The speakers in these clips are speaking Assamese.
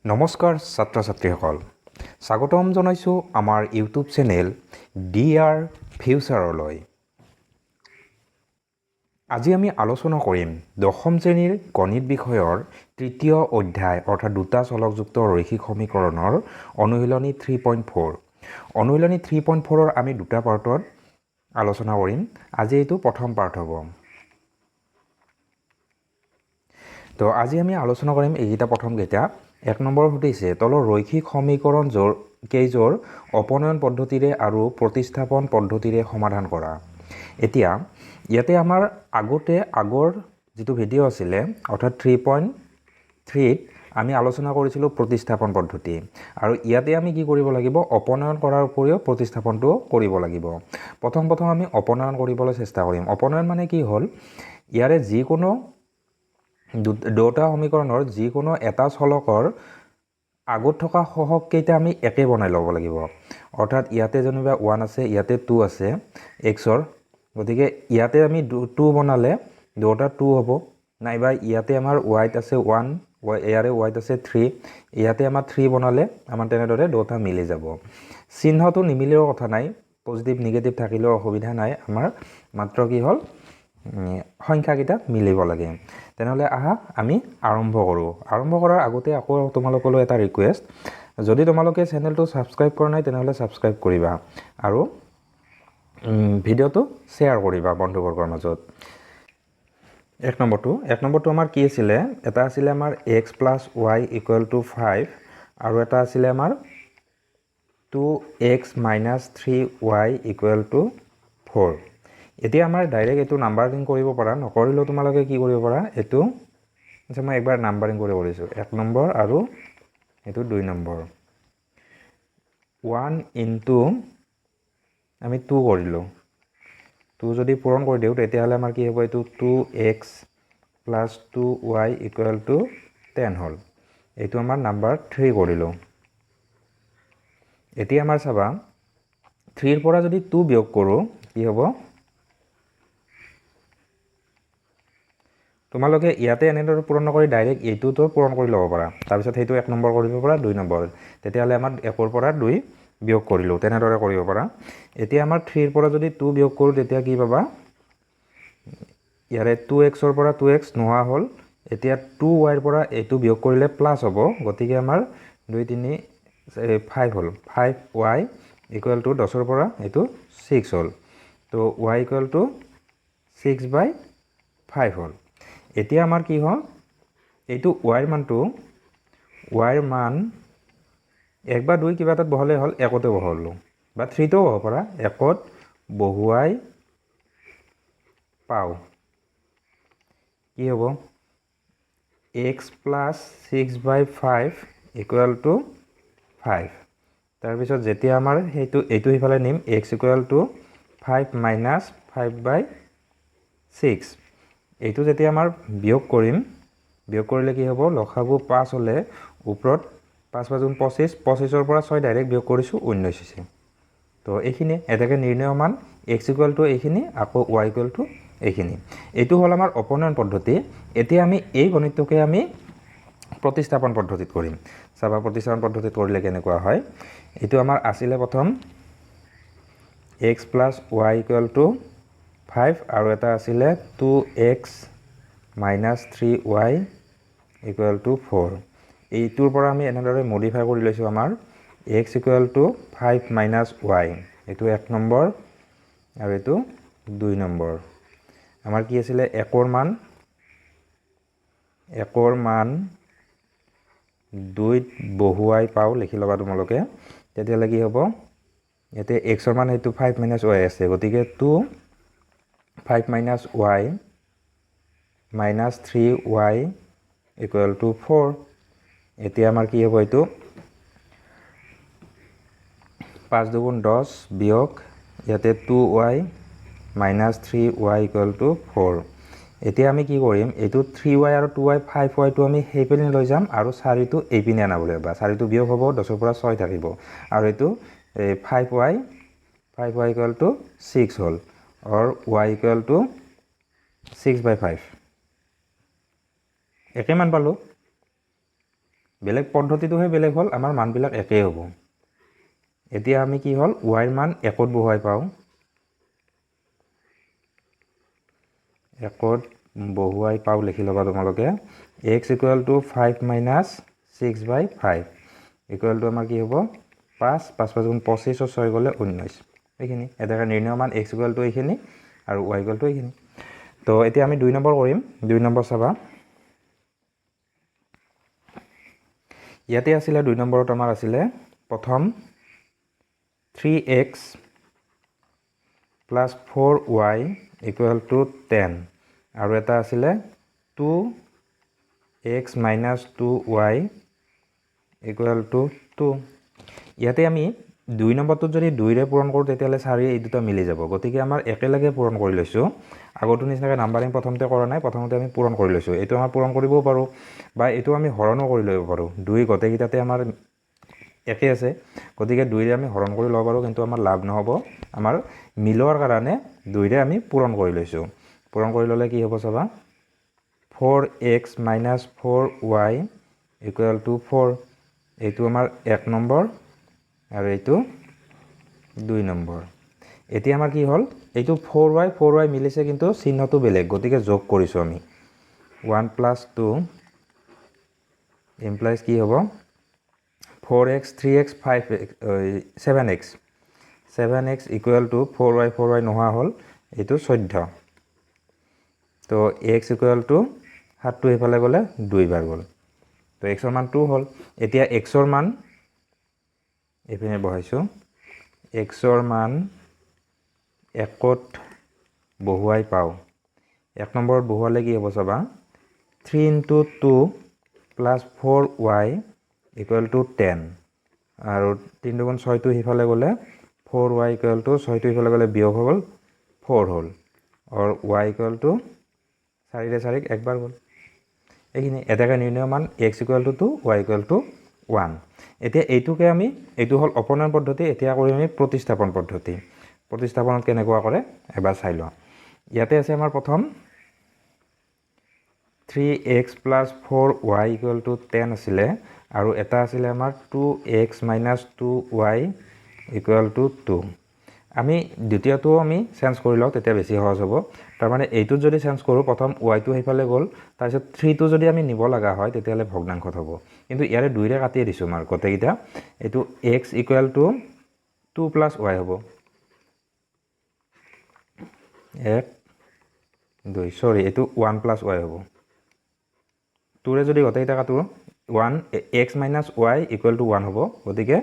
নমস্কাৰ ছাত্ৰ ছাত্ৰীসকল স্বাগতম জনাইছোঁ আমাৰ ইউটিউব চেনেল ডিআৰ ফিউচাৰলৈ। আজি আমি আলোচনা কৰিম দশম শ্ৰেণীৰ গণিত বিষয়ৰ তৃতীয় অধ্যায় অৰ্থাৎ দুটা চলকযুক্ত ৰৈখিক সমীকৰণৰ অনুশীলনী 3.4। অনুশীলনী 3.4ৰ আমি দুটা পাৰ্টত আলোচনা কৰিম। আজি এইটো প্ৰথম পাৰ্ট হ'ব। তো আজি আমি আলোচনা কৰিম এইকেইটা প্ৰথমকেইটা। এক নম্বৰ সুধিছে তলৰ ৰৈখিক সমীকৰণ কেইযোৰ অপনয়ন পদ্ধতিৰে আৰু প্ৰতিস্থাপন পদ্ধতিৰে সমাধান কৰা। এতিয়া ইয়াতে আমাৰ আগৰ যিটো ভিডিঅ' আছিলে অৰ্থাৎ 3.3ত আমি আলোচনা কৰিছিলোঁ প্ৰতিস্থাপন পদ্ধতি, আৰু ইয়াতে আমি কি কৰিব লাগিব, অপনয়ন কৰাৰ উপৰিও প্ৰতিস্থাপনটো কৰিব লাগিব। প্ৰথম আমি অপনয়ন কৰিবলৈ চেষ্টা কৰিম। অপনয়ন মানে কি হ'ল, ইয়াৰে যিকোনো দুটা সমীকৰণৰ যিকোনো এটা চলকৰ আগত থকা সহগকেইটা আমি একে বনাই ল'ব লাগিব। অৰ্থাৎ ইয়াতে যেনিবা 1 আছে, ইয়াতে 2 আছে এক্সৰ, গতিকে ইয়াতে আমি 2 বনালে দুটা 2 হ'ব, নাইবা ইয়াতে আমাৰ ৱাইত আছে 1, ইয়াৰে ৱাইত আছে 3, ইয়াতে আমাৰ 3 বনালে আমাৰ তেনেদৰে দুটা মিলি যাব। চিহ্নটো নিমিলেও কথা নাই, পজিটিভ নিগেটিভ থাকিলেও অসুবিধা নাই, আমাৰ মাত্ৰ কি হ'ল সংখ্যাকেইটা মিলিব লাগে। তেনেহ'লে আহা আমি আৰম্ভ কৰোঁ। আৰম্ভ কৰাৰ আগতে আকৌ তোমালোকলৈ এটা ৰিকুৱেষ্ট, যদি তোমালোকে চেনেলটো ছাবস্ক্ৰাইব কৰা নাই তেনেহ'লে ছাবস্ক্ৰাইব কৰিবা আৰু ভিডিঅ'টো শ্বেয়াৰ কৰিবা বন্ধুবৰ্গৰ মাজত। এক নম্বৰটো আমাৰ কি আছিলে, এটা আছিলে আমাৰ x + y = 5 আৰু এটা আছিলে আমাৰ 2x - 3y = 4। এতিয়া আমাৰ ডাইৰেক্ট এইটো নাম্বাৰিং কৰিব পাৰা, নকৰিলেও তোমালোকে কি কৰিব পাৰা, এইটো মই একবাৰ নাম্বাৰিং কৰি কৰিছোঁ, 1 নম্বৰ আৰু এইটো 2 নম্বৰ। 1 × আমি 2 কৰিলোঁ, 2 যদি পূৰণ কৰি দিওঁ তেতিয়াহ'লে আমাৰ কি হ'ব, এইটো 2x + 2y = 10 হ'ল। এইটো আমাৰ নাম্বাৰ 3 কৰিলোঁ। এতিয়া আমাৰ চাবা 3ৰ পৰা যদি 2 বিয়োগ কৰোঁ কি হ'ব, তোমালোকে ইয়াতে এনেদৰে পূৰণ নকৰি ডাইৰেক্ট এইটোতো পূৰণ কৰি ল'ব পাৰা, তাৰপিছত সেইটো 1 নম্বৰ কৰিব পাৰা, 2 নম্বৰ, তেতিয়াহ'লে আমাৰ 1ৰ পৰা 2 বিয়োগ কৰিলোঁ, তেনেদৰে কৰিব পাৰা। এতিয়া আমাৰ 3ৰ পৰা যদি 2 বিয়োগ কৰোঁ তেতিয়া কি পাবা, ইয়াৰে 2xৰ পৰা 2x নোহোৱা হ'ল। এতিয়া 2yৰ পৰা এইটো বিয়োগ কৰিলে প্লাছ হ'ব, গতিকে আমাৰ 2 × 3 = 5 হ'ল। 5y = 10ৰ পৰা এইটো 6 হ'ল। তো y = 6/5 হ'ল। এতিয়া আমাৰ কি হ'ল, এইটো yৰ মান 1 বা 2 কিবা এটাত বহালে হ'ল, 1তে বহালোঁ বা 3তেও হ'ব পাৰা, 1ত বহুৱাই পাওঁ কি হ'ব, x + 6/5 = 5। তাৰপিছত যেতিয়া আমাৰ এইটো সিফালে নিম, x = 5 - 5/6, এইটো যেতিয়া আমাৰ বিয়োগ কৰিম, বিয়োগ কৰিলে কি হ'ব, লসাগু 5 হ'লে ওপৰত 5 × 5 = 25, 25ৰ পৰা 6 ডাইৰেক্ট বিয়োগ কৰিছোঁ, 19 হৈছে। তো এইখিনি এটাকে নিৰ্ণয় মান, x = এইখিনি, আকৌ y = এইখিনি। এইটো হ'ল আমাৰ অপনয়ন পদ্ধতি। এতিয়া আমি এই গণিতটোকে আমি প্ৰতিস্থাপন পদ্ধতিত কৰিম। চাবা প্ৰতিস্থাপন পদ্ধতিত কৰিলে কেনেকুৱা হয়। এইটো আমাৰ আছিলে প্ৰথম x + y = 5 আৰু এটা আছিলে 2x - 3y = 4। এইটোৰ পৰা আমি এনেদৰে মডিফাই কৰি লৈছোঁ, আমাৰ x = 5 - y, এইটো 1 নম্বৰ আৰু এইটো 2 নম্বৰ। আমাৰ কি আছিলে, 1ৰ মান 2ত বহুৱাই পাওঁ, লিখি ল'বা তোমালোকে। তেতিয়াহ'লে কি হ'ব, ইয়াতে xৰ মান সেইটো 5 - y আছে, গতিকে 2 5 - y - 3y = 4। এতিয়া আমাৰ কি হ'ব, এইটো 5 × 2 = 10 বিয়োগ ইয়াতে 2y - 3y = 4। এতিয়া আমি কি কৰিম, এইটো 3y আৰু 2y 5yটো আমি সেইপিনে লৈ যাম আৰু 4টো এইপিনে আনাবলৈ লাগিব। 4টো বিয়োগ হ'ব, 10ৰ পৰা 6 থাকিব, আৰু এইটো 5y = 6 হ'ল, আৰু y = 6/5। একে মান পালোঁ, বেলেগ পদ্ধতিটোহে বেলেগ হ'ল, আমাৰ মানবিলাক একেই হ'ব। এতিয়া আমি কি হ'ল y ৰ মান 1ত বহুৱাই পাওঁ, 1ত বহুৱাই পাওঁ লিখি ল'বা তোমালোকে। x = 5 - 6/5 = আমাৰ কি হ'ব 5 5 5 গুণ 25 ও 6 গ'লে 19 এইখিনি। এটা নিৰ্ণয় মান x = এইখিনি আৰু y = এইখিনি। তো এতিয়া আমি 2 নম্বৰ কৰিম। 2 নম্বৰ চাবা, ইয়াতে আছিলে 2 নম্বৰত আমাৰ আছিলে প্ৰথম 3x + 4y = 10 আৰু এটা আছিলে 2x - 2y = 2। ইয়াতে আমি 2 নম্বৰটোত যদি 2ৰে পূৰণ কৰোঁ তেতিয়াহ'লে 4 এই দুটা মিলি যাব। গতিকে আমাৰ একেলগে পূৰণ কৰি লৈছোঁ। আগৰটো নিচিনাকৈ নাম্বাৰিং প্ৰথমতে কৰা নাই, প্ৰথমতে আমি পূৰণ কৰি লৈছোঁ। এইটো আমাৰ পূৰণ কৰিবও পাৰোঁ বা এইটো আমি হৰণো কৰি ল'ব পাৰোঁ। 2 গোটেইকেইটাতে আমাৰ একে আছে, গতিকে 2ৰে আমি হৰণ কৰি ল'ব পাৰোঁ, কিন্তু আমাৰ লাভ নহ'ব। আমাৰ মিলোৱাৰ কাৰণে 2ৰে আমি পূৰণ কৰি লৈছোঁ। পূৰণ কৰি ল'লে কি হ'ব চাবা, 4x - 4y = 4। এইটো আমাৰ 1 নম্বৰ আৰু এইটো 2 নম্বৰ। এতিয়া আমাৰ কি হ'ল, এইটো 4y মিলিছে কিন্তু চিহ্নটো বেলেগ, গতিকে যোগ কৰিছোঁ আমি। 1 + 2 ইমপ্লাইজ কি হ'ব 4x 3x 5x 7x 7x = 4y নোহোৱা হ'ল, এইটো 14। তো x = 7টো এইফালে গ'লে 2 বাৰ গ'ল। তো x ৰ মান 2 হ'ল। এতিয়া x ৰ মান এইপিনে বহাইছোঁ, x ৰ মান 1ত বহুৱাই পাওঁ। 1 নম্বৰত বহুৱালে কি হ'ব চাবা, 3 × 2 + 4y = 10 আৰু 3 × 6টো সিফালে গ'লে 4y = 6টো সিফালে গ'লে বিয়োগ হৈ গ'ল 4 হ'ল আৰু y = 4ৰে 4ক একবাৰ গ'ল। এইখিনি এটাকে নিৰ্ণয় মান x = 2 y = 1। এতিয়া এইটোকে আমি, এইটো হ'ল অপনয়ন পদ্ধতি। এতিয়া কৰিম আমি প্ৰতিস্থাপন পদ্ধতি। প্ৰতিস্থাপনত কেনেকুৱা কৰে এবাৰ চাই লওঁ। ইয়াতে আছে আমাৰ প্ৰথম 3x + 4y = 10 আছিলে আৰু এটা আছিলে আমাৰ 2x - 2y = 2। আমি দ্বিতীয়টো আমি চেঞ্জ কৰি লওঁ, তেতিয়া বেছি সহজ হ'ব। তাৰমানে এইটোত যদি চেঞ্জ কৰোঁ, প্ৰথম yটো সেইফালে গ'ল, তাৰপিছত 3টো যদি আমি নিব লগা হয় তেতিয়াহ'লে ভগ্নাংশত হ'ব। কিন্তু ইয়াৰে 2ৰে কাটিয়ে দিছোঁ আমাৰ গোটেইকেইটা। এইটো x = 2 + y হ'ব। 1 2 চৰি, এইটো 1 + y হ'ব। 2ৰে যদি গোটেইকেইটা কাটোঁ, 1x - y = 1 হ'ব, গতিকে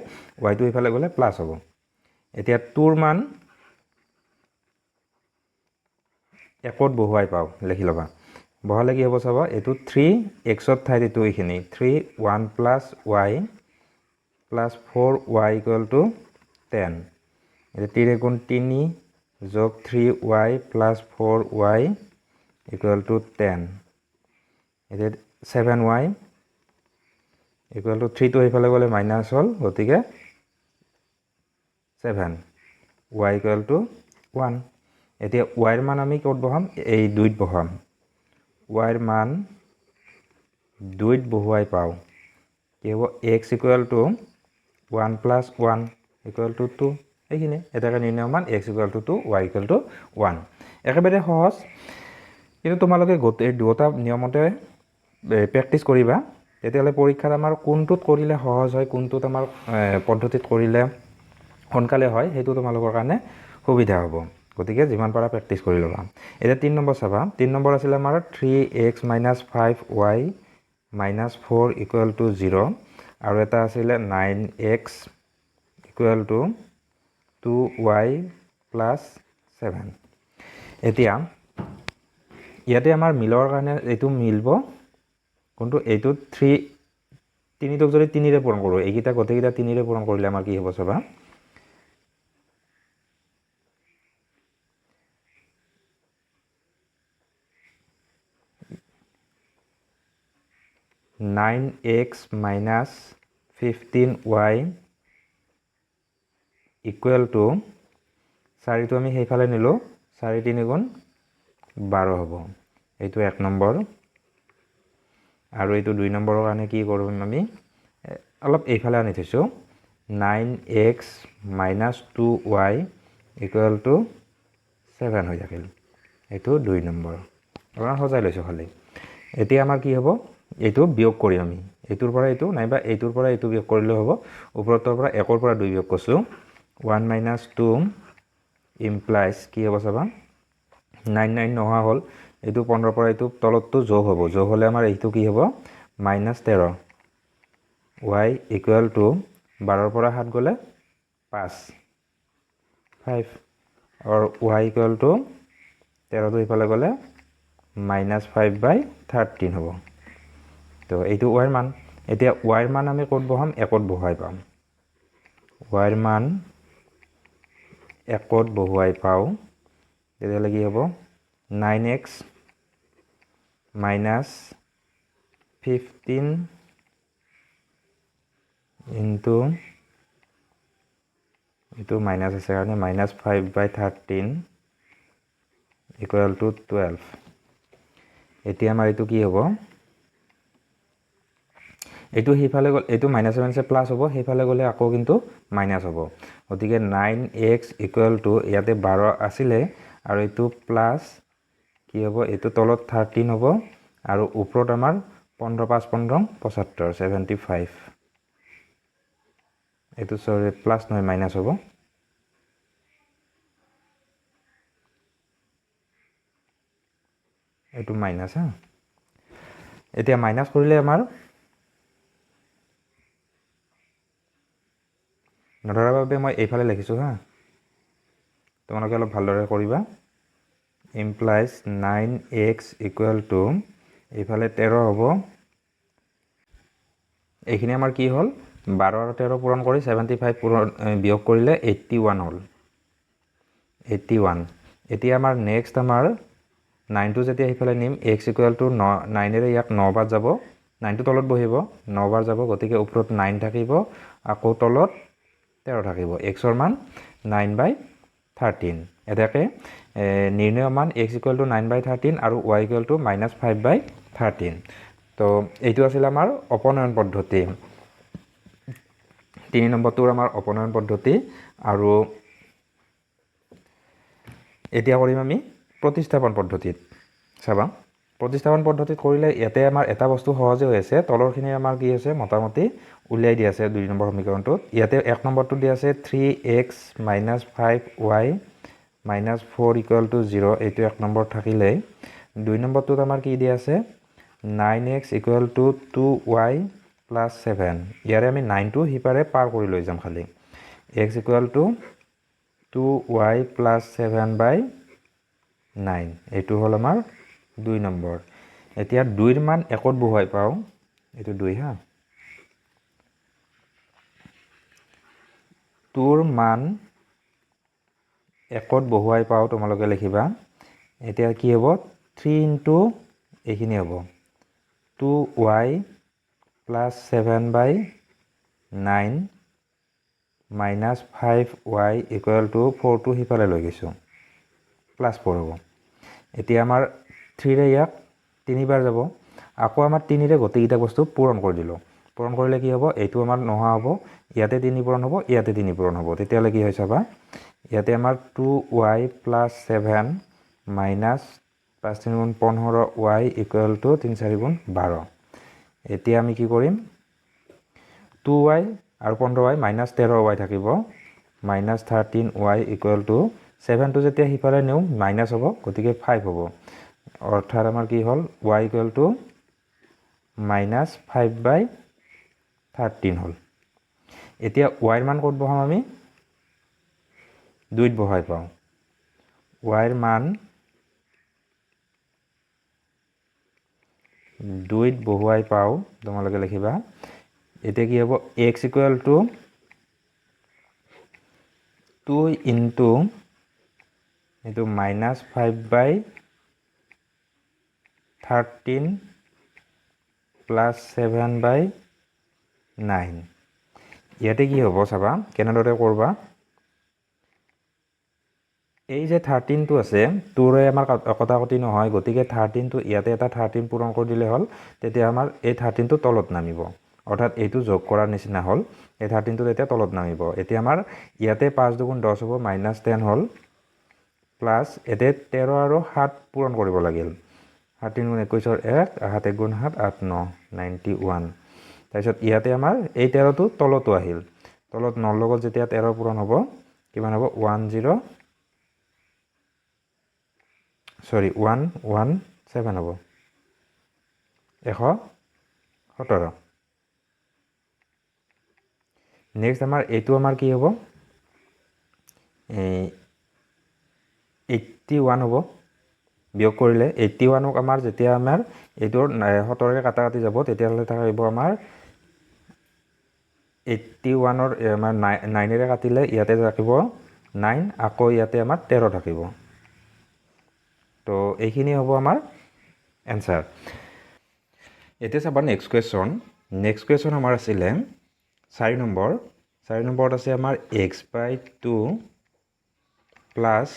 yটো এইফালে গ'লে প্লাছ হ'ব। এতিয়া 2ৰ মান 1ত বহুৱাই পাওঁ, লিখি ল'বা। বহালে কি হ'ব চাবা, এইটো 3xৰ ঠাইত এইটো এইখিনি 3 1 + y + 4y = 10। এতিয়া 3 × 3 + 3y + 4y = 10। এতিয়া 7y = 3টো সেইফালে গ'লে মাইনাছ হ'ল, গতিকে 7 y = 1। এতিয়া y ৰ মান আমি ক'ত বহাম, এই 2ত বহাম। y ৰ মান 2ত বহুৱাই পাওঁ, কি হ'ব x = 1 + 1 = 2। এইখিনি এটাকে নিৰ্ণয় মান x = 2 y = 1। একেবাৰে সহজ, কিন্তু তোমালোকে গোটেই দুটা নিয়মতে প্ৰেক্টিছ কৰিবা, তেতিয়াহ'লে পৰীক্ষাত আমাৰ কোনটোত কৰিলে সহজ হয়, কোনটোত আমাৰ পদ্ধতিত কৰিলে সোনকালে হয়, সেইটো তোমালোকৰ কাৰণে সুবিধা হ'ব। গতিকে যিমান পাৰা প্ৰেক্টিছ কৰি ল'বা। এতিয়া 3 নম্বৰ চাবা। 3 নম্বৰ আছিলে আমাৰ 3x - 5y - 4 = 0 আৰু এটা আছিলে 9x = 2y + 7। এতিয়া ইয়াতে আমাৰ মিলৰ কাৰণে এইটো মিলিব, কিন্তু এইটোত 3টোক যদি 3ৰে পূৰণ কৰোঁ, এইকেইটা গোটেইকেইটা 3ৰে পূৰণ কৰিলে আমাৰ কি হ'ব চাবা, 9x - 15y = 4টো আমি সেইফালে নিলোঁ, 4 × 3 = 12 হ'ব। এইটো 1 নম্বৰ আৰু এইটো 2 নম্বৰৰ কাৰণে কি কৰিম আমি, অলপ এইফালে আনি থৈছোঁ 9x - 2y = 7 হৈ থাকিল এইটো 2 নম্বৰ আপোনাৰ সজাই লৈছোঁ খালি এতিয়া আমাৰ কি হ'ব এইটো বিয়োগ কৰিম আমি এইটোৰ পৰা এইটো নাইবা এইটোৰ পৰা এইটো বিয়োগ কৰিলে হ'ব ওপৰতৰ পৰা 1 ৰ পৰা 2 বিয়োগ কৰিছোঁ 1 - 2 ইমপ্লাইজ কি হ'ব চাবা 9 নোহোৱা হ'ল এইটো 15 পৰা এইটো তলতটো যোগ হ'ব যোগ হ'লে আমাৰ এইটো কি হ'ব -13 y = 12 পৰা 7 গ'লে 5 আৰু y = 13 ইফালে গ'লে -5/13 হ'ব তো এইটো y ৰ মান এতিয়া y ৰ মান আমি ক'ত বহাম 1ত বহাই পাম y ৰ মান 1ত বহুৱাই পাওঁ তেতিয়াহ'লে কি হ'ব 9x - 15 ইনটু এইটো মাইনাছ আছে কাৰণে -5/13 = 12 এতিয়া আমাৰ এইটো কি হ'ব এইটো সেইফালে গ'ল এইটো -7 প্লাছ হ'ব সেইফালে গ'লে আকৌ কিন্তু মাইনাছ হ'ব গতিকে 9x = ইয়াতে 12 আছিলে আৰু এইটো প্লাছ কি হ'ব এইটো তলত 13 হ'ব আৰু ওপৰত আমাৰ 15 5 15 75 75 এইটো সৰি প্লাছ নহয় মাইনাছ হ'ব এইটো মাইনাছ হা এতিয়া মাইনাছ কৰিলে আমাৰ নধৰাৰ বাবে মই এইফালে লিখিছোঁ হা তোমালোকে অলপ ভালদৰে কৰিবা ইমপ্লাইজ 9x = এইফালে 13 হ'ব এইখিনি আমাৰ কি হ'ল 12 আৰু 13 পূৰণ কৰি 75 পূৰণ বিয়োগ কৰিলে 81 হ'ল 81 এতিয়া আমাৰ নেক্সট আমাৰ 9টো যেতিয়া এইফালে নিম x = 9 এৰে ইয়াক 9 বাৰ যাব 9টো তলত বহিব 9 বাৰ যাব গতিকে ওপৰত 9 থাকিব আকৌ তলত 13 থাকিব x ৰ মান 9/13 এটাকে নিৰ্ণয় মান x = 9/13 আৰু y = -5/13 তো এইটো আছিল আমাৰ অপনয়ন পদ্ধতি 3 নম্বৰটোৰ আমাৰ অপনয়ন পদ্ধতি আৰু এতিয়া কৰিম আমি প্ৰতিস্থাপন পদ্ধতিত চাবা প্ৰতিস্থাপন পদ্ধতিত কৰিলে ইয়াতে আমাৰ এটা বস্তু সহজে হৈ আছে তলৰখিনি আমাৰ কি আছে মোটামুটি উলিয়াই দি আছে 2 নম্বৰ সমীকৰণটোত ইয়াতে 1 নম্বৰটো দি আছে 3x - 5y - 4 = 0 এইটো 1 নম্বৰ থাকিলে 2 নম্বৰটোত আমাৰ কি দি আছে 9x = 2y + 7 ইয়াৰে আমি 9টো হিপাৰে পাৰ কৰি লৈ যাম খালি x = 2y + 7/9 এইটো হ'ল আমাৰ 2 নম্বৰ এতিয়া 2ৰ মান 1ত বহুৱাই পাওঁ এইটো 2 হা 2ৰ মান 1ত বহুৱাই পাওঁ তোমালোকে লিখিবা এতিয়া কি হ'ব 3 ইনটু এইখিনি হ'ব 2y + 7/9 -5y = 4টো সিফালে লৈ গৈছোঁ +4 হ'ব এতিয়া আমাৰ 3ৰে ইয়াক 3 বাৰ যাব আকৌ আমাৰ 3ৰে গোটেইকেইটা বস্তু পূৰণ কৰি দিলোঁ পূৰণ কৰিলে কি হ'ব এইটো আমাৰ নোহোৱা হ'ব ইয়াতে 3 পূৰণ হ'ব ইয়াতে 3 পূৰণ হ'ব তেতিয়াহ'লে কি হয় চাবা ইয়াতে আমাৰ 2y + 7 -5 3 × 15y = 3 4 × 12 এতিয়া আমি কি কৰিম 2y আৰু 15y -13y থাকিব -13y = 7টো যেতিয়া সিফালে নিওঁ মাইনাছ হ'ব গতিকে 5 হ'ব অৰ্থাৎ আমাৰ কি হ'ল y = -5/13 হ'ল এতিয়া y ৰ মান ক'ত বহাম আমি 2ত বহাই পাওঁ y ৰ মান 2ত বহুৱাই পাওঁ তোমালোকে লিখিবা এতিয়া কি হ'ব x = 2 ইনটু এইটো -5/13 + 7/9 ইয়াতে কি হ'ব চাবা কেনেদৰে কৰবা এই যে 13টো আছে 2ৰে আমাৰ কটাকটি নহয় গতিকে 13টো ইয়াতে এটা 13 পূৰণ কৰি দিলে হ'ল তেতিয়া আমাৰ এই 13টো তলত নামিব অৰ্থাৎ এইটো যোগ কৰাৰ নিচিনা হ'ল এই 13টো এতিয়া তলত নামিব এতিয়া আমাৰ ইয়াতে 5 দুগুণ 10 হ'ব -10 হ'ল প্লাছ এতে 13 আৰু 7 পূৰণ কৰিব লাগিল 7 3 গুণ 21 1 7 1 গুণ 7 8 9 91 তাৰপিছত ইয়াতে আমাৰ এই 13টো তলতো আহিল তলত 9 লগত যেতিয়া 13 পূৰণ হ'ব কিমান হ'ব 117 হ'ব 117 নেক্সট আমাৰ এইটো আমাৰ কি হ'ব 81 হ'ব বিয়োগ কৰিলে 81ক আমাৰ যেতিয়া আমাৰ এইটোৰ 17ৰে কাটা যাব তেতিয়াহ'লে থাকিব আমাৰ 81ৰ আমাৰ 9ৰে কাটিলে ইয়াতে থাকিব 9 আকৌ ইয়াতে আমাৰ 13 থাকিব তো এইখিনি হ'ব আমাৰ এনসাৰ এতিয়া চাবা নেক্সট কুৱেশ্যন আমাৰ আছিলে 4 নম্বৰত আছে আমাৰ x/2 plus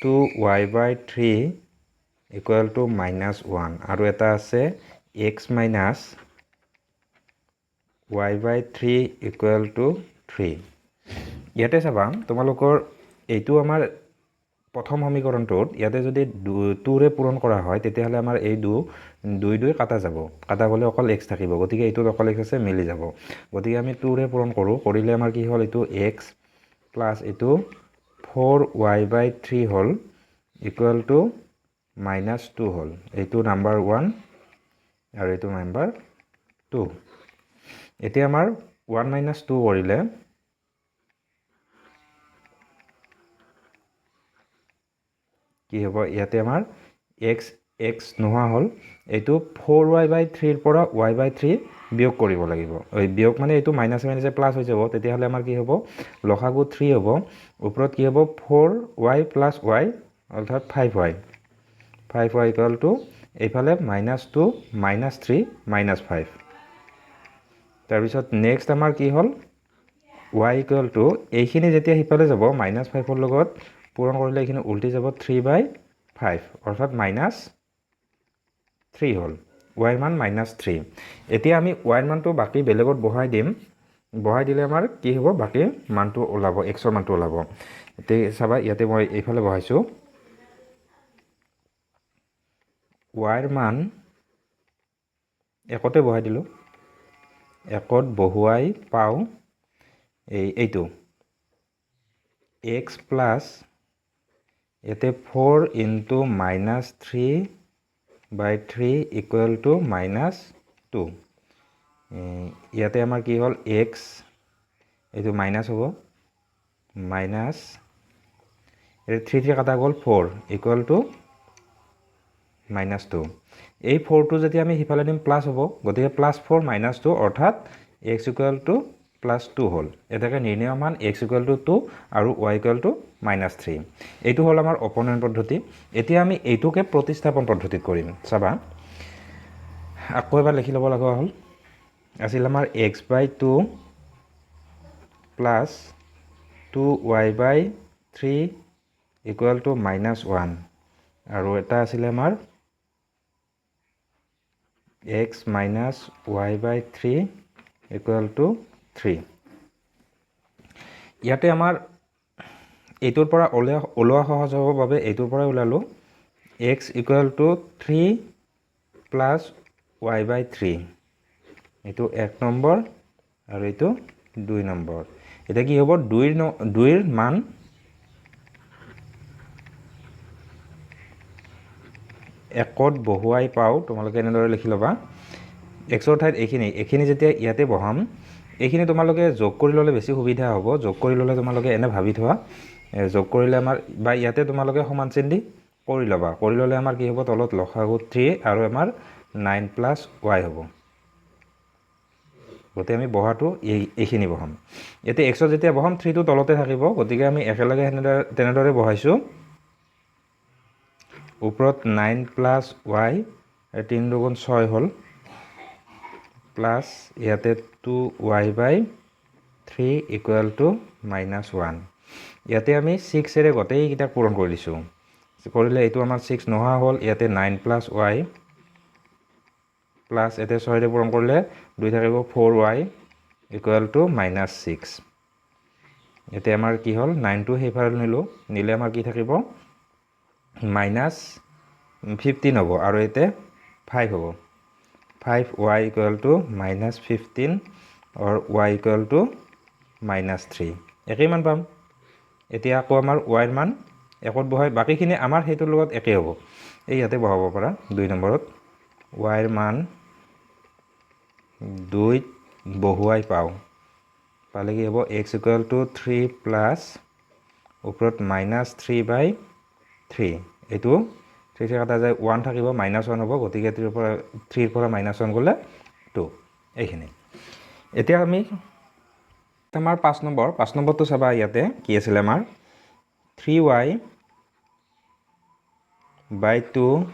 2y/3 equal to -1 আৰু এটা আছে x minus y/3 equal to 3 ইয়াতে চাবা তোমালোকৰ এইটো আমাৰ প্ৰথম সমীকৰণটোত ইয়াতে যদি 2ৰে পূৰণ কৰা হয় তেতিয়াহ'লে আমাৰ এই 2 কাটা যাব কাটা গ'লে অকল x থাকিব গতিকে এইটোত অকল x আছে মিলি যাব গতিকে আমি 2ৰে পূৰণ কৰিলে আমাৰ কি হ'ল এইটো x প্লাছ এইটো 4y/3 হ'ল ইকুৱেল টু -2 হ'ল এইটো নাম্বাৰ 1 আৰু এইটো নাম্বাৰ 2 এতিয়া আমাৰ 1 - 2 কৰিলে কি হ'ব ইয়াতে আমাৰ x নোহোৱা হ'ল এইটো 4y/3 পৰা y/3 বিয়োগ কৰিব লাগিব এই বিয়োগ মানে এইটো মাইনাছ প্লাছ হৈ যাব তেতিয়াহ'লে আমাৰ কি হ'ব লসাগু 3 হ'ব ওপৰত কি হ'ব 4y + y অৰ্থাৎ 5y ইকুৱেল টু এইফালে -2 -3 -5 তাৰপিছত নেক্সট আমাৰ কি হ'ল y ইকুৱেল টু এইখিনি যেতিয়া সিফালে যাব -5ৰ লগত পূৰণ কৰিলে এইখিনি উল্টি যাব 3/5 অৰ্থাৎ -3 হ'ল y মান -3 এতিয়া আমি y মানটো বাকী বেলেগত বহাই দিলে আমাৰ কি হ'ব বাকী মানটো ওলাব x ৰ মানটো ওলাব এতিয়া চাবা ইয়াতে মই এইফালে বহাইছোঁ y ৰ মান একতে বহাই দিলোঁ একত বহুৱাই পাওঁ এইটো x প্লাছ ইয়াতে 4 * -3/3 ইকুৱেল টু -2 ইয়াতে আমাৰ কি হ'ল x এইটো মাইনাছ হ'ব মাইনাছ এই 3 কাটা গ'ল 4 ইকুৱেল টু -2 এই 4টো যেতিয়া আমি সিফালে দিম প্লাছ হ'ব গতিকে +4 -2 অৰ্থাৎ x ইকুৱেল টু +2 হ'ল এটাকে নিৰ্ণয় মান x ইকুৱেল টু 2 আৰু y ইকুৱেল টু -3 এইটো হ'ল আমাৰ অপনয়ন পদ্ধতি এতিয়া আমি এইটোকে প্ৰতিস্থাপন পদ্ধতিত কৰিম চাবা আকৌ এবাৰ লিখি ল'ব লগা হ'ল আছিল আমাৰ x/2 plus 2y/3 equal to -1 আৰু এটা আছিলে আমাৰ x minus y/3 equal to 3 ইয়াতে আমাৰ এইটোৰ পৰা ওলোৱা সহজ হ'ব বাবে এইটোৰ পৰা ওলালো x equal to 3 plus y/3 এইটো 1 নম্বৰ আৰু এইটো 2 নম্বৰ এটা কি হ'ব 2 ৰ মান একত বহুৱাই পাও তোমালোকে এনেদৰে লিখি লবা x ৰ ঠাইত এইখিনি যেতিয়া ইয়াতে বহাম এইখিনি তোমালোকে যোগ কৰি ললে বেছি সুবিধা হ'ব যোগ কৰি ললে তোমালোকে এনে ভাবি থোৱা যোগ কৰিলে আমাৰ বা ইয়াতে তোমালোকে সমান চিন দি কৰি লবা কৰি ললে আমাৰ কি হ'ব তলত লসাগু 3 আৰু আমাৰ 9 plus y হ'ব গতে আমি বহাটো এইখিনি বহাম এতে x যেতিয়া বহাম 3 টো তলতে থাকিব গতিকে আমি একেলগে তেনেদৰে বহাইছো ওপৰত 9 plus y 3 দুগুণ 6 হ'ল প্লাস ইয়াতে 2y/3 ইকুৱেল টু -1 ইয়াতে আমি 6 এৰে গটেই কিটা পূৰণ কৰি দিছো কৰিলে এইটো আমাৰ 6 নহা হ'ল ইয়াতে 9 plus y প্লাছ এতিয়া 6 পূৰণ কৰিলে 2 থাকিব 4y ইকুৱেল টু -6 এতিয়া আমাৰ কি হ'ল 9টো সেইফালে নিলে আমাৰ কি থাকিব -15 হ'ব আৰু এতিয়া 5 হ'ব 5y equal to -15 or y equal to -3 একেই মান পাম এতিয়া আকৌ আমাৰ y ৰ মান একত বহাই বাকিখিনি আমাৰ সেইটোৰ লগত একে হ'ব এই ইয়াতে বহাব পাৰা 2 নম্বৰত y ৰ মান 2 বহুৱাই পালে কি হ'ব x ইকুৱেল টু 3 প্লাছ ওপৰত -3/3 এইটো 3 কাটা যায় 1 থাকিব -1 হ'ব গতিকে 3 ৰ পৰা -1 গ'লে 2 এইখিনি এতিয়া আমি আমাৰ 5 নম্বৰটো চাবা ইয়াতে কি আছিল আমাৰ 3y by 2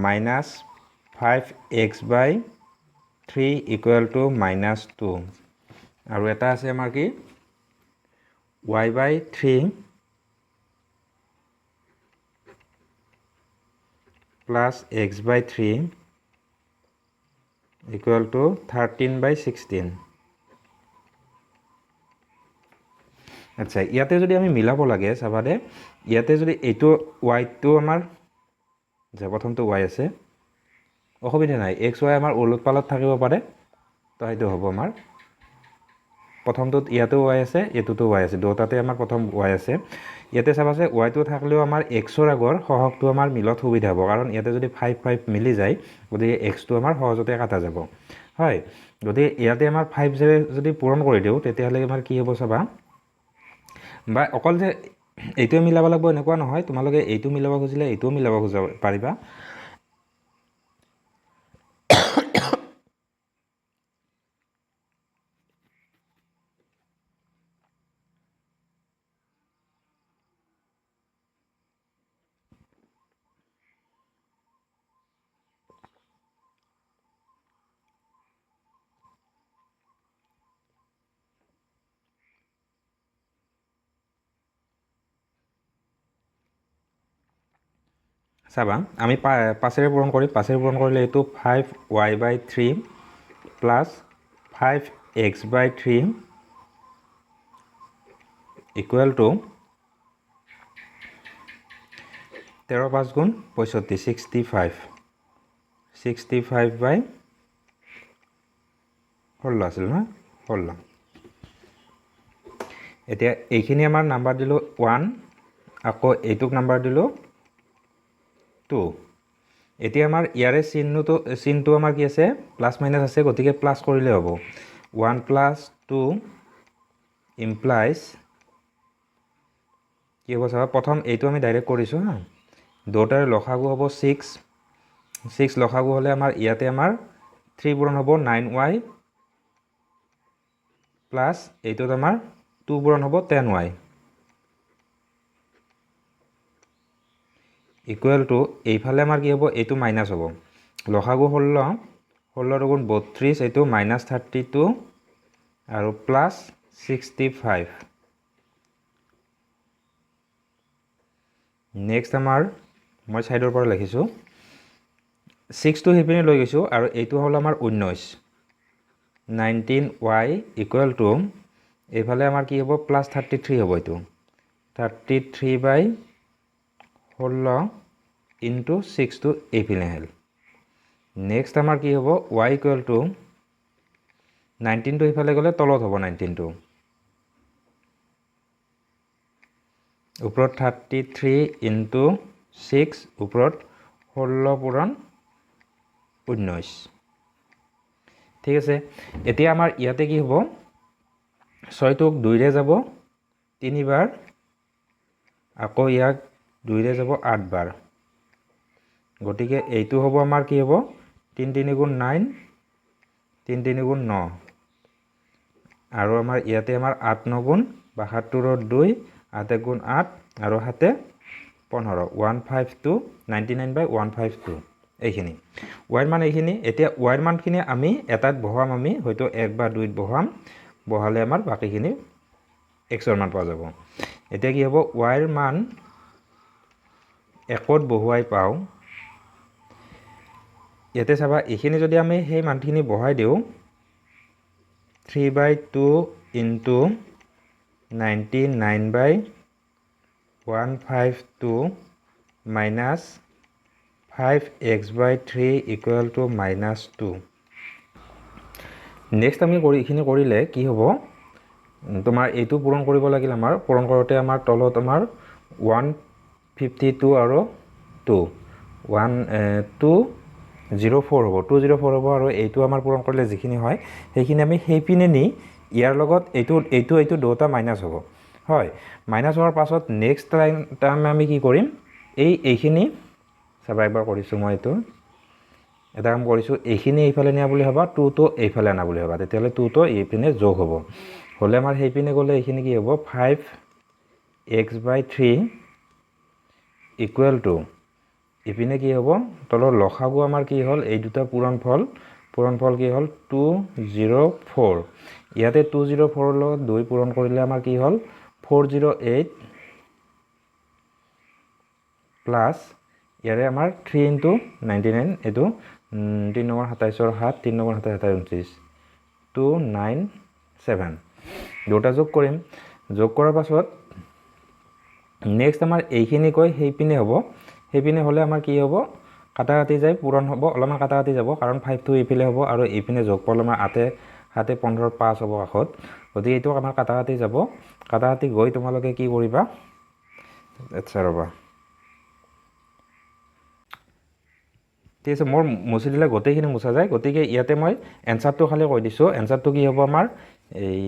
minus 5x/3 equal to -2 আৰু এটা আছে আমাৰ কি y/3 plus x/3 equal to 13/16 আচ্ছা ইয়াতে যদি আমি মিলাব লাগে চাবা দে ইয়াতে যদি এইটো y টো আমাৰ যে প্ৰথমটো y আছে অসুবিধা নাই x y আমাৰ ওলট পালট থাকিব পাৰে তো সেইটো হ'ব আমাৰ প্ৰথমটোত ইয়াতো y আছে এটোতো y আছে দুটাতে আমাৰ প্ৰথম y আছে ইয়াতে চাবাছে y টো থাকলেও আমাৰ x ৰ আগৰ সহগটো আমাৰ মিলত সুবিধা হ'ব কাৰণ ইয়াতে যদি 5 5 মিলি যায় গতিকে x টো আমাৰ সহজতে কাটা যাব হয় গতিকে ইয়াতে আমাৰ 5 যদি পূৰণ কৰি দিও তেতিয়াহলে আমাৰ কি হ'ব চাবা বা অকল যে এইটো মিলাব লাগিব এনেকুৱা নহয় তোমালোকে এইটো মিলাব খুজিলে এইটো মিলাব পাৰিবা চাবা আমি 5 পূৰণ কৰিম 5 পূৰণ কৰিলে এইটো 5y/3 plus 5x/3 equal to 13 5 গুণ 65 65/16 আছিল না 16 এতিয়া এইখিনি আমাৰ নাম্বাৰ দিলো 1 আকৌ এইটোক নাম্বাৰ দিলো 2 এতিয়া আমাৰ ইয়াৰে চিহ্নটো আমাৰ কি আছে প্লাস মাইনাস আছে গতিকে প্লাস কৰিলে হ'ব 1 + 2 implies কি হ'ব চাবা প্ৰথম এইটো আমি ডাইৰেক্ট কৰিছো হা দুটাৰ লসাগু হ'ব 6 লসাগু হলে আমাৰ ইয়াতে আমাৰ 3 পূৰণ হ'ব 9y প্লাস এইটোত আমাৰ 2 পূৰণ হ'ব 10y ইকুৱেল টু এইফালে আমাৰ কি হ'ব এইটো মাইনাস হ'ব লসাগু 16 গুণ 32 এইটো -32 আৰু প্লাস 65 নেক্সট আমাৰ মই সাইডৰ পৰা লিখিছো 6 টো হেপিনে লৈ গৈছো আৰু এইটো হ'ল আমাৰ 19y ইকুৱেল টু এইফালে আমাৰ কি হ'ব +33 হ'ব এইটো 33/16 into 6 to এইফালে আহিল নেক্সট আমাৰ কি হ'ব y ইকুৱেল টু 19 টো এইফালে গ'লে তলত হ'ব 19 টো ওপৰত 33 into 6 ওপৰত 16 পূৰণ 19 ঠিক আছে এতিয়া আমাৰ ইয়াতে কি হ'ব 6 টোক 2 ৰে যাব 3 বাৰ আকৌ ইয়াক 2 ৰে যাব 8 বাৰ গটিকে এইটো হ'ব আমাৰ কি হ'ব 3 3 গুণ 9 3 3 গুণ 9 আৰু আমাৰ ইয়াতে আমাৰ 8 9 গুণ 72 ৰ 2 8 গুণ 8 আৰু 7 15 152 99/152 এইখিনি y মান এইখিনি এতিয়া y মানখিনি আমি এটাত বহাম আমি হয়তো 1 বা 2 ত বহাম বহালে আমাৰ বাকিখিনি x ৰ মান পোৱা যাব এতিয়া কি হ'ব y ৰ মান 1 ত বহুৱাই পাও ইয়াতে চাবা এইখিনি যদি আমি সেই মানখিনি বহাই দিওঁ 3/2 into 99/152 minus 5x/3 equal to -2 next আমি এইখিনি কৰিলে কি হ'ব তোমাৰ এইটো পূৰণ কৰিব লাগিল আমাৰ পূৰণ কৰোঁতে আমাৰ তলত আমাৰ 152 আৰু 204 হ'ব 204 হ'ব আৰু এইটো আমাৰ পূৰণ কৰিলে যিখিনি হয় সেইখিনি আমি সেইপিনে নি ইয়াৰ লগত এইটো দুটা মাইনাছ হ'ব হয় মাইনাছ হোৱাৰ পাছত নেক্সট টাইম আমি কি কৰিম এইখিনি চাবা একবাৰ কৰিছোঁ মই এইটো এটা কাম কৰিছোঁ এইখিনি এইফালে নিয়া বুলি ভাবা 2 টো এইফালে আনা বুলি ভাবা তেতিয়াহ'লে 2 টো এইপিনে যোগ হ'ব হ'লে আমাৰ সেইপিনে গ'লে এইখিনি কি হ'ব 5x/3 ইকুৱেল টু ইপিনে কি হ'ব তলৰ লসাগু আমাৰ কি হ'ল এই দুটা পূৰণফল কি হ'ল 204 ইয়াতে 204 লগত 2 পূৰণ কৰিলে আমাৰ কি হ'ল 408 প্লাছ ইয়াৰে আমাৰ 3 ইনটু 99 এইটো 3 নম্বৰ 27ৰ 7 3 নম্বৰ 27 297 দুটা যোগ কৰিম যোগ কৰাৰ পাছত নেক্সট আমাৰ এইখিনি কৈ সেইপিনে হ'ব সেইপিনে হ'লে আমাৰ কি হ'ব কাটাকাটি যায় পূৰণ হ'ব অলপমান কাটাকাটি যাব কাৰণ 5 টো এইফালে হ'ব আৰু এইপিনে যোগ কৰিলে আমাৰ 7 15 5 হ'ব কাষত গতিকে এইটো আমাৰ কাটাকাটি যাব কাটাকাটি গৈ তোমালোকে কি কৰিবা আচ্ছা ৰ'বা ঠিক আছে মোৰ মুছি দিলে গোটেইখিনি মুছা যায় গতিকে ইয়াতে মই এনচাৰটো খালি কৈ দিছোঁ এনচাৰটো কি হ'ব আমাৰ এই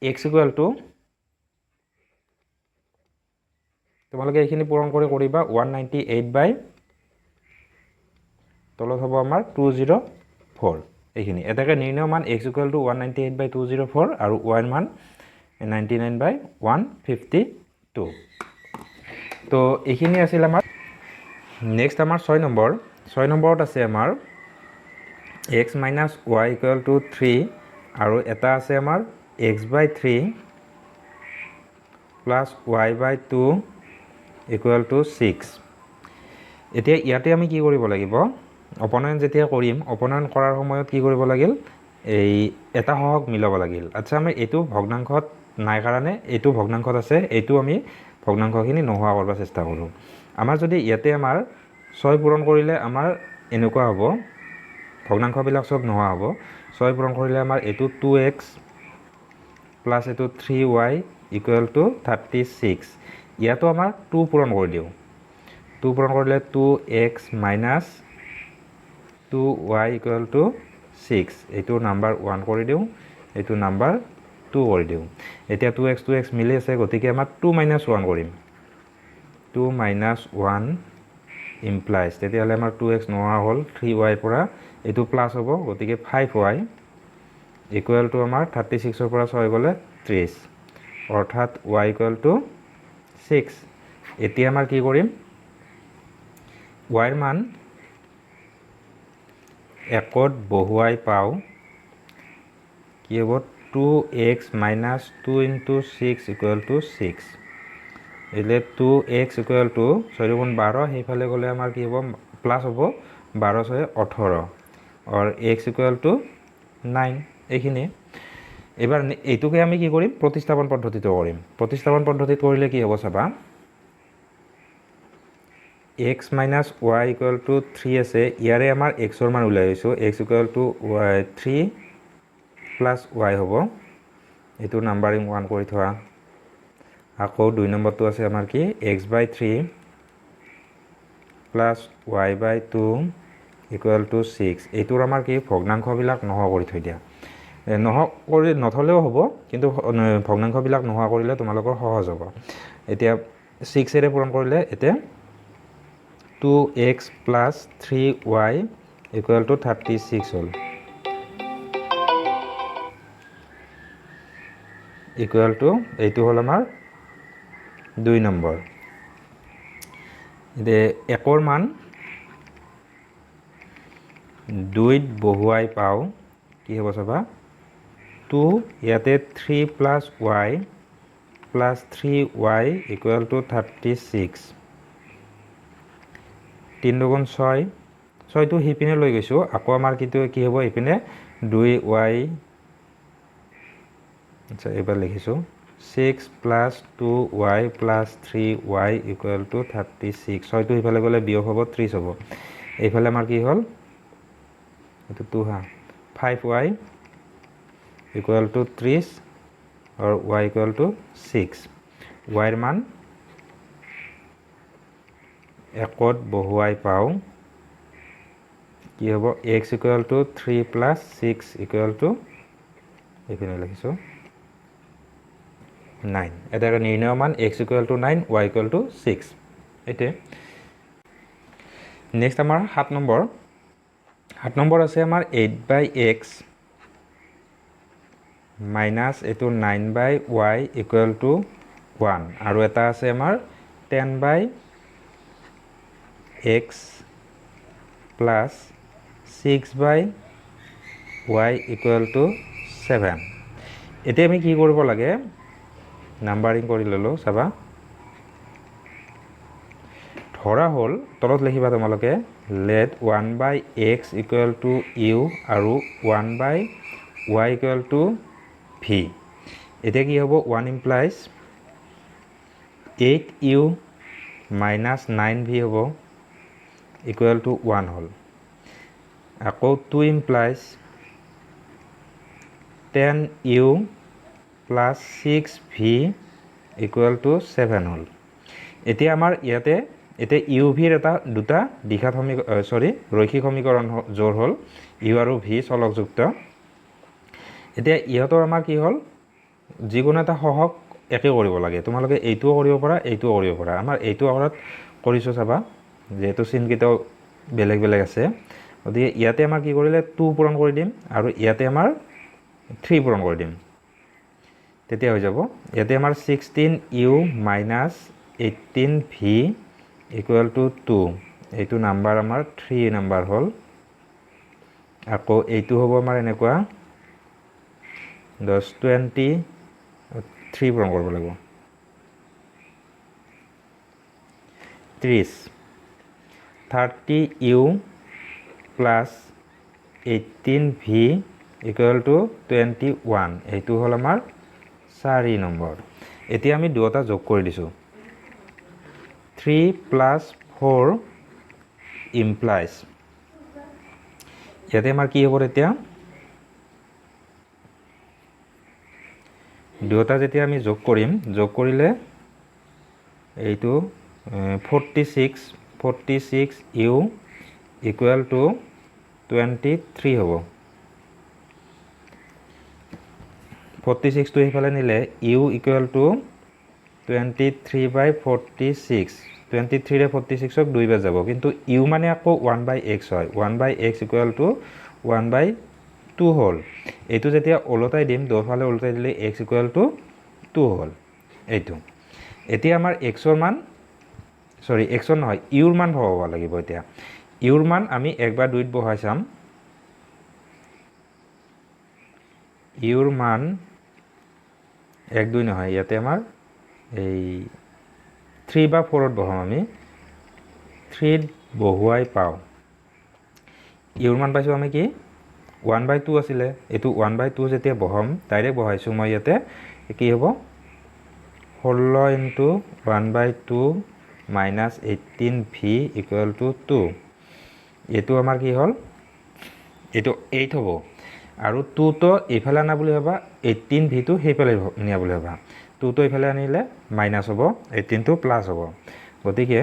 x ইকুৱেল টু তোমালোকে এইখিনি পূৰণ কৰিবা 198 তলত হ'ব আমাৰ 204 এইখিনি এটাকে নিৰ্ণয় মান x ইকুৱেল টু 198/204 আৰু y মান 99/152 তো এইখিনি আছিল আমাৰ নেক্সট আমাৰ 6 নম্বৰত আছে আমাৰ x minus y equal to 3 আৰু এটা আছে আমাৰ x/3 plus y/2 equal to 6 এতিয়া ইয়াতে আমি কি কৰিব লাগিব অপনয়ন যেতিয়া কৰিম অপনয়ন কৰাৰ সময়ত কি কৰিব লাগিল এই এটা সহগ মিলাব লাগিল আচ্ছা আমি এইটো ভগ্নাংশত নাই কাৰণে এইটো ভগ্নাংশত আছে এইটো আমি ভগ্নাংশখিনি নোহোৱা কৰিব চেষ্টা কৰোঁ আমাৰ যদি ইয়াতে আমাৰ 6 পূৰণ কৰিলে আমাৰ এনেকুৱা হ'ব ভগ্নাংশবিলাক সব নোহোৱা হ'ব 6 পূৰণ কৰিলে আমাৰ এইটো 2x প্লাছ এইটো 3y ইকুৱেল টু 36 ইয়াতো আমাৰ 2 পূৰণ কৰি দিওঁ 2 পূৰণ কৰিলে 2x minus 2y equal to 6 এইটো নাম্বাৰ 1 কৰি দিওঁ এইটো নাম্বাৰ 2 কৰি দিওঁ এতিয়া 2x মিলি আছে গতিকে আমাৰ 2 - 1 কৰিম 2 - 1 ইমপ্লাইজ তেতিয়াহ'লে আমাৰ 2x নোহোৱা হ'ল 3y পৰা এইটো প্লাছ হ'ব গতিকে 5y ইকুৱেল টু আমাৰ 36ৰ পৰা 6 গ'লে 30 অৰ্থাৎ y ইকুৱেল টু 6 এতিয়া আমাৰ কি কৰিম y ৰ মান একত বহুৱাই পাওঁ কি হ'ব 2x - 2 * 6 ইকুৱেল টু 6 এলে 2x ইকুৱেল টু 6 × 12 সেইফালে গ'লে আমাৰ কি হ'ব প্লাছ হ'ব 12 * 6 = 18 আৰু x ইকুৱেল টু 9 এইখিনি এবাৰ এইটোকে আমি কি কৰিম প্ৰতিস্থাপন পদ্ধতিটো কৰিম প্ৰতিস্থাপন পদ্ধতিত কৰিলে কি হ'ব চাবা x minus y equal to 3 আছে ইয়াৰে আমাৰ x ৰ মান উলাই আইছো x equal to y 3 plus y হ'ব এটো নাম্বাৰিং 1 কৰি থোৱা আকৌ 2 নম্বৰটো আছে আমাৰ কি x/3 plus y/2 equal to 6 এটোৰ আমাৰ কি ভগ্নাংশ বিলাক নোহোৱা কৰি থৈ দিয়া নোহোৱা কৰি নথলেও হ'ব কিন্তু ভগ্নাংশ বিলাক নোহোৱা কৰিলে তোমালোকৰ সহজ হ'ব এতিয়া 6 এৰে পূৰণ কৰিলে এতে 2x plus 3y equal to 36 হ'ল equal to এইটো হ'ল আমাৰ 2 নম্বৰ এতে একৰ মান 2 ত বহুৱাই পাও কি হ'ব চাবা 2 ইয়াতে 3 plus y plus 3y equal to 36 3 × 6 ছয়টো সিপিনে লৈ গৈছোঁ আকৌ আমাৰ কিন্তু কি হ'ব এইপিনে 2y আচ্ছা এইবাৰ লিখিছোঁ 6 + 2y + 3y = 36 ছয়টো ইফালে গ'লে বিয়োগ হ'ব 30 হ'ব এইফালে আমাৰ কি হ'ল এইটো 2 হা 5y = 30 আৰু y = 6 y ৰ মান একত বহুৱাই পাওঁ কি হ'ব x = 3 + 6 = এইপিনে লিখিছোঁ 9 এটা নিৰ্ণয় মান x = 9 y = 6 এইটোৱে নেক্সট আমাৰ 7 নম্বৰ আছে আমাৰ 8/x মাইনাছ এইটো 9/y = 1 আৰু এটা আছে আমাৰ 10/x plus 6/y = 7 এতিয়া আমি কি কৰিব লাগে নাম্বাৰিং কৰি ল'লোঁ চাবা ধৰা হ'ল তলত লিখিবা তোমালোকে let 1/x = u আৰু 1/y = v এতিয়া কি হ'ব 1 implies 8u minus 9v হ'ব = 1 হ'ল আকৌ 2 implies 10u plus 6v = 7 হ'ল এতিয়া আমাৰ ইয়াতে u v ৰ দুটা দ্বিঘাত ৰৈখিক সমীকৰণ জোৰ হ'ল u আৰু v চলকযুক্ত এতিয়া ইহঁতৰ আমাৰ কি হ'ল যিকোনো এটা সহগ একে কৰিব লাগে তোমালোকে এইটোও কৰিব পাৰা এইটোও কৰিব পাৰা আমাৰ এইটো আগত কৰিছোঁ চাবা যেহেতু চিনকেইটাও বেলেগ বেলেগ আছে গতিকে ইয়াতে আমাৰ কি কৰিলে 2 পূৰণ কৰি দিম আৰু ইয়াতে আমাৰ 3 পূৰণ কৰি দিম তেতিয়া হৈ যাব ইয়াতে আমাৰ 16u minus 18v = 2 এইটো নাম্বাৰ আমাৰ 3 নাম্বাৰ হ'ল আকৌ এইটো হ'ব আমাৰ এনেকুৱা 10 20 3 পূৰণ কৰিব লাগিব 30 30u plus 18v = 21 এইটো হ'ল আমাৰ 4 নম্বৰ এতিয়া আমি দুটা যোগ কৰি দিছোঁ 3 + 4 implies ইয়াতে আমাৰ কি হ'ব এতিয়া দুটা যেতিয়া আমি যোগ কৰিলে এইটো 46u = 23 হ'ব 46টো এইফালে নিলে u = 23/46 23ৰে 46ক 2 বাৰ যাব কিন্তু u মানে আকৌ 1/x হয় 1/x = 1/2 হ'ল এইটো যেতিয়া ওলটাই দিম দুফালে ওলটাই দিলে x = 2 হ'ল এইটো এতিয়া আমাৰ x ৰ মান x নহয় u ৰ মান ভৰাব লাগিব এতিয়া u ৰ মান আমি 1 বা 2ত বহাই চাম u ৰ মান 1 2 নহয় ইয়াতে আমাৰ এই 3 বা 4ত বহাম আমি 3ত বহুৱাই পাওঁ u ৰ মান পাইছোঁ আমি কি 1/2 আছিলে এইটো 1/2 যেতিয়া বহাম ডাইৰেক্ট বহাইছোঁ মই ইয়াতে কি হ'ব 16 × 1/2 minus 18v = 2 এইটো আমাৰ কি হ'ল এইটো 8 হ'ব আৰু 2 তো এইফালে আনা বুলি ভাবা 18v টো সেইফালে নিয়া বুলি ভাবা 2 তো এইফালে আনিলে মাইনাছ হ'ব 18 টো প্লাছ হ'ব গতিকে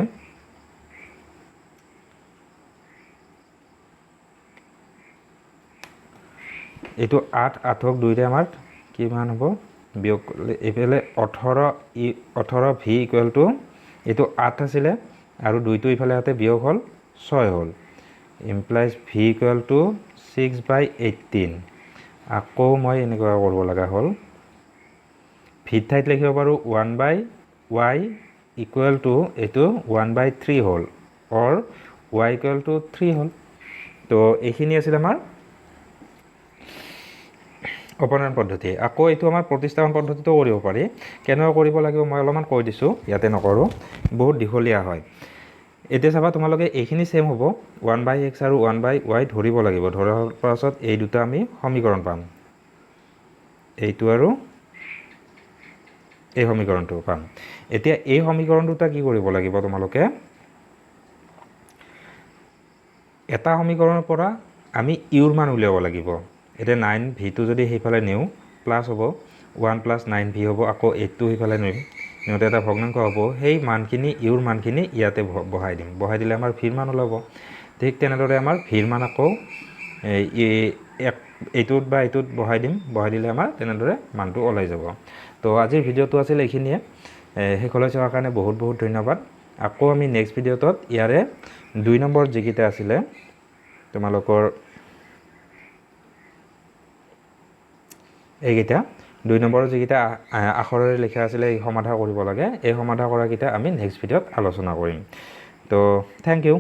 এইটো 8 8ক 2ৰে আমাৰ কিমান হ'ব বিয়োগ এইফালে 18v = এইটো 8 আছিলে আৰু 2টো ইফালে হাতে বিয়োগ হ'ল 6 হ'ল implies v = 6/18 আকৌ মই এনেকুৱা কৰিব লগা হ'ল v ঠাইত লিখিব পাৰোঁ 1/y = এইটো 1/3 হ'ল or y = 3 হ'ল তো এইখিনি আছিল আমাৰ অপনয়ন পদ্ধতি আকৌ এইটো আমাৰ প্ৰতিস্থাপন পদ্ধতিটো কৰিব পাৰি কেনেকৈ কৰিব লাগিব মই অলপমান কৈ দিছোঁ ইয়াতে নকৰোঁ বহুত দীঘলীয়া হয় এতিয়া চাবা তোমালোকে এইখিনি সেম হ'ব 1/x আৰু 1/y ধৰিব লাগিব ধৰাৰ পাছত এই দুটা আমি সমীকৰণ পাম এইটো আৰু এই সমীকৰণটো পাম এতিয়া এই সমীকৰণ দুটা কি কৰিব লাগিব তোমালোকে এটা সমীকৰণৰ পৰা আমি ইউৰ মান উলিয়াব লাগিব এতিয়া 9v টো যদি সেইফালে নিও প্লাস হ'ব 1 + 9v হ'ব আকৌ 8 টো সেইফালে নিওতে এটা ভগ্নাংক হ'ব সেই মানখিনি ইউৰ মানখিনি ইয়াতে বহাই দিম বহাই দিলে আমাৰ v ৰ মান ওলাব ঠিক তেনেদৰে আমাৰ v ৰ মান আকৌ এইটোত বা এইটোত বহাই দিম বহাই দিলে আমাৰ তেনেদৰে মানটো ওলাই যাব তো আজিৰ ভিডিঅ'টো আছিল এইখিনিয়ে শেষলৈ চোৱাৰ কাৰণে বহুত বহুত ধন্যবাদ আকৌ আমি নেক্সট ভিডিঅ'ত ইয়াৰে 2 নম্বৰ যিকিটা আছিলে তোমালোকৰ এইকেইটা 2 নম্বৰৰ যিকেইটা আখৰেৰে লিখা আছিলে এই সমাধান কৰিব লাগে এই সমাধান কৰাকেইটা আমি নেক্সট ভিডিঅ'ত আলোচনা কৰিম তো থ্যাংক ইউ